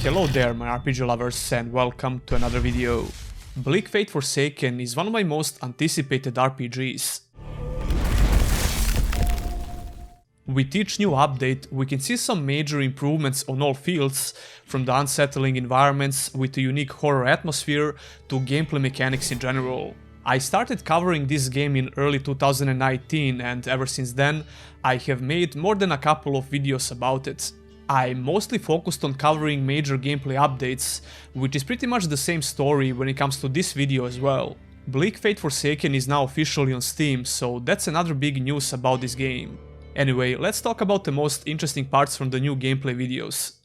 Hello there my RPG lovers and welcome to another video. Bleak Faith Forsaken is one of my most anticipated RPGs. With each new update, we can see some major improvements on all fields, from the unsettling environments with a unique horror atmosphere to gameplay mechanics in general. I started covering this game in early 2019 and ever since then I have made more than a couple of videos about it. I mostly focused on covering major gameplay updates, which is pretty much the same story when it comes to this video as well. Bleak Faith Forsaken is now officially on Steam, so that's another big news about this game. Anyway, let's talk about the most interesting parts from the new gameplay videos.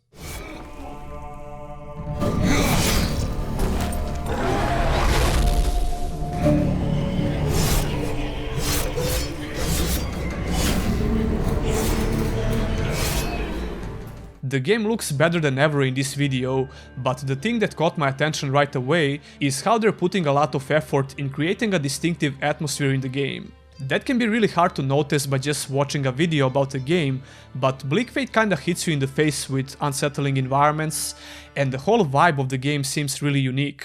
The game looks better than ever in this video, but the thing that caught my attention right away is how they're putting a lot of effort in creating a distinctive atmosphere in the game. That can be really hard to notice by just watching a video about the game, but Bleak Faith kinda hits you in the face with unsettling environments, and the whole vibe of the game seems really unique.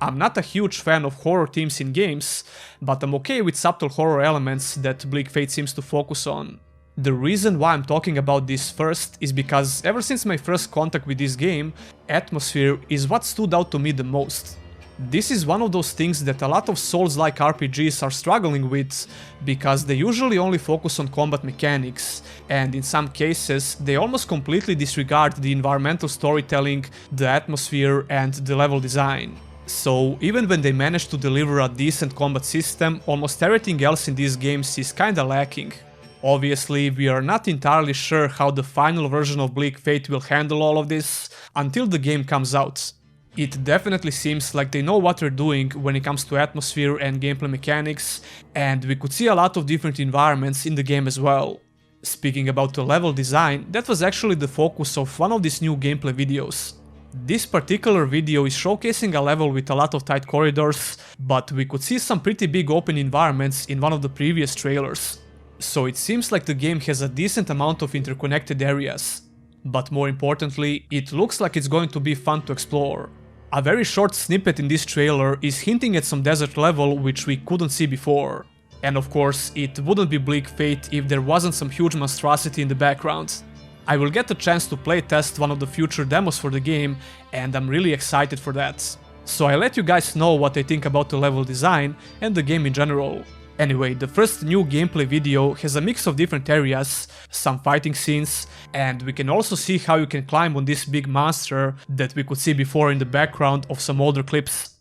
I'm not a huge fan of horror themes in games, but I'm okay with subtle horror elements that Bleak Faith seems to focus on. The reason why I'm talking about this first is because ever since my first contact with this game, atmosphere is what stood out to me the most. This is one of those things that a lot of Souls-like RPGs are struggling with, because they usually only focus on combat mechanics, and in some cases they almost completely disregard the environmental storytelling, the atmosphere and the level design. So even when they manage to deliver a decent combat system, almost everything else in these games is kinda lacking. Obviously, we are not entirely sure how the final version of Bleak Faith will handle all of this until the game comes out. It definitely seems like they know what they're doing when it comes to atmosphere and gameplay mechanics, and we could see a lot of different environments in the game as well. Speaking about the level design, that was actually the focus of one of these new gameplay videos. This particular video is showcasing a level with a lot of tight corridors, but we could see some pretty big open environments in one of the previous trailers. So it seems like the game has a decent amount of interconnected areas. But more importantly, it looks like it's going to be fun to explore. A very short snippet in this trailer is hinting at some desert level which we couldn't see before. And of course, it wouldn't be Bleak Faith if there wasn't some huge monstrosity in the background. I will get the chance to playtest one of the future demos for the game, and I'm really excited for that. So I let you guys know what I think about the level design and the game in general. Anyway, the first new gameplay video has a mix of different areas, some fighting scenes, and we can also see how you can climb on this big monster that we could see before in the background of some older clips.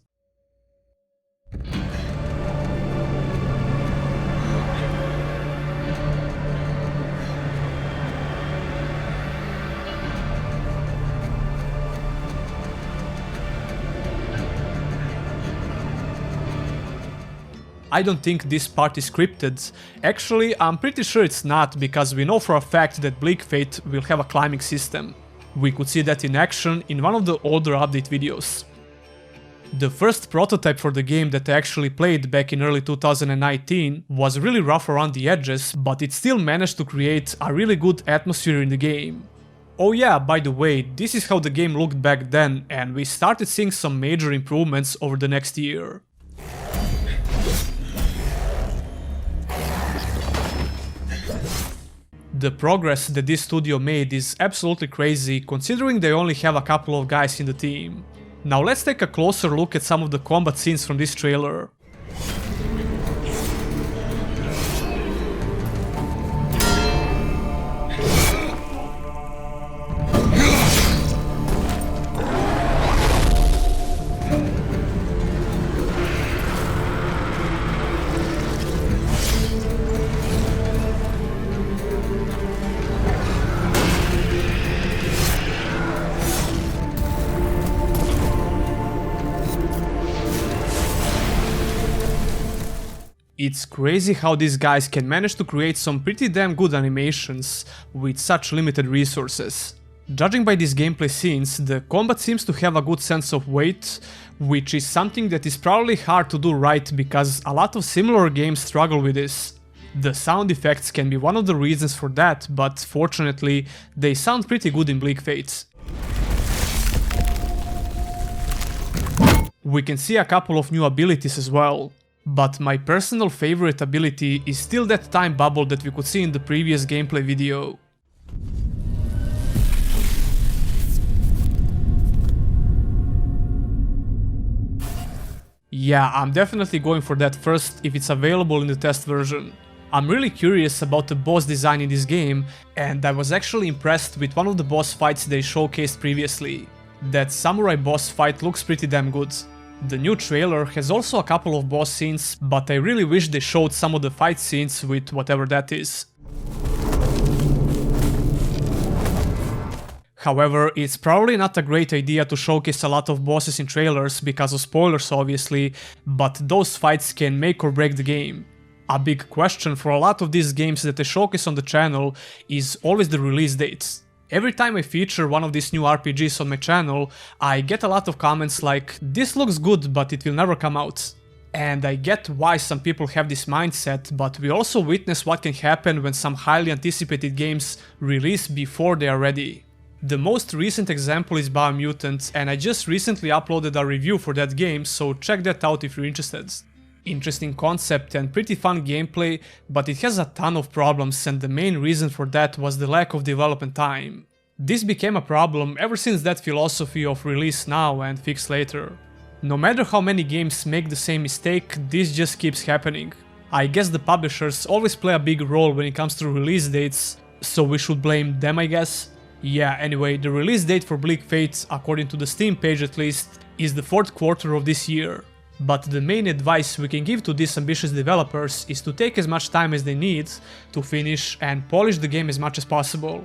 I don't think this part is scripted. Actually, I'm pretty sure it's not, because we know for a fact that Bleak Faith will have a climbing system. We could see that in action in one of the older update videos. The first prototype for the game that I actually played back in early 2019 was really rough around the edges, but it still managed to create a really good atmosphere in the game. Oh yeah, by the way, this is how the game looked back then, and we started seeing some major improvements over the next year. The progress that this studio made is absolutely crazy, considering they only have a couple of guys in the team. Now let's take a closer look at some of the combat scenes from this trailer. It's crazy how these guys can manage to create some pretty damn good animations with such limited resources. Judging by these gameplay scenes, the combat seems to have a good sense of weight, which is something that is probably hard to do right because a lot of similar games struggle with this. The sound effects can be one of the reasons for that, but fortunately, they sound pretty good in Bleak Faith. We can see a couple of new abilities as well. But my personal favorite ability is still that time bubble that we could see in the previous gameplay video. Yeah, I'm definitely going for that first if it's available in the test version. I'm really curious about the boss design in this game, and I was actually impressed with one of the boss fights they showcased previously. That samurai boss fight looks pretty damn good. The new trailer has also a couple of boss scenes, but I really wish they showed some of the fight scenes with whatever that is. However, it's probably not a great idea to showcase a lot of bosses in trailers because of spoilers obviously, but those fights can make or break the game. A big question for a lot of these games that I showcase on the channel is always the release dates. Every time I feature one of these new RPGs on my channel, I get a lot of comments like, "This looks good, but it will never come out." And I get why some people have this mindset, but we also witness what can happen when some highly anticipated games release before they are ready. The most recent example is Biomutant, and I just recently uploaded a review for that game, so check that out if you're interested. Interesting concept and pretty fun gameplay, but it has a ton of problems, and the main reason for that was the lack of development time. This became a problem ever since that philosophy of release now and fix later. No matter how many games make the same mistake, this just keeps happening. I guess the publishers always play a big role when it comes to release dates, so we should blame them, I guess. Yeah, anyway, the release date for Bleak Faith, according to the Steam page at least, is the 4th quarter of this year. But the main advice we can give to these ambitious developers is to take as much time as they need to finish and polish the game as much as possible.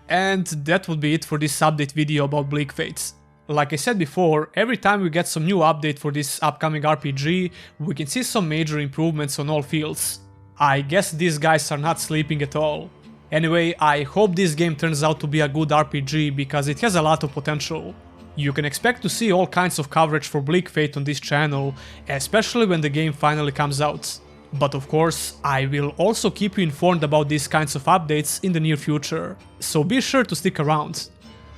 And that would be it for this update video about Bleak Faith. Like I said before, every time we get some new update for this upcoming RPG, we can see some major improvements on all fields. I guess these guys are not sleeping at all. Anyway, I hope this game turns out to be a good RPG because it has a lot of potential. You can expect to see all kinds of coverage for Bleak Faith on this channel, especially when the game finally comes out. But of course, I will also keep you informed about these kinds of updates in the near future, so be sure to stick around.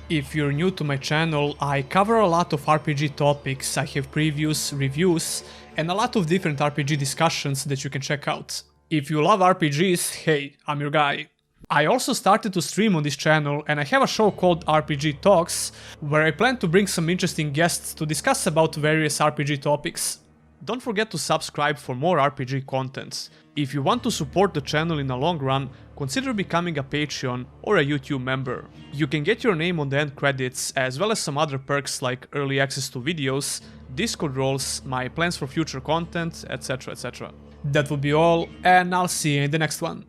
If you're new to my channel, I cover a lot of RPG topics, I have previews, reviews, and a lot of different RPG discussions that you can check out. If you love RPGs, hey, I'm your guy. I also started to stream on this channel, and I have a show called RPG Talks, where I plan to bring some interesting guests to discuss about various RPG topics. Don't forget to subscribe for more RPG content. If you want to support the channel in the long run, consider becoming a Patreon or a YouTube member. You can get your name on the end credits, as well as some other perks like early access to videos, Discord roles, my plans for future content, etc, etc. That would be all, and I'll see you in the next one.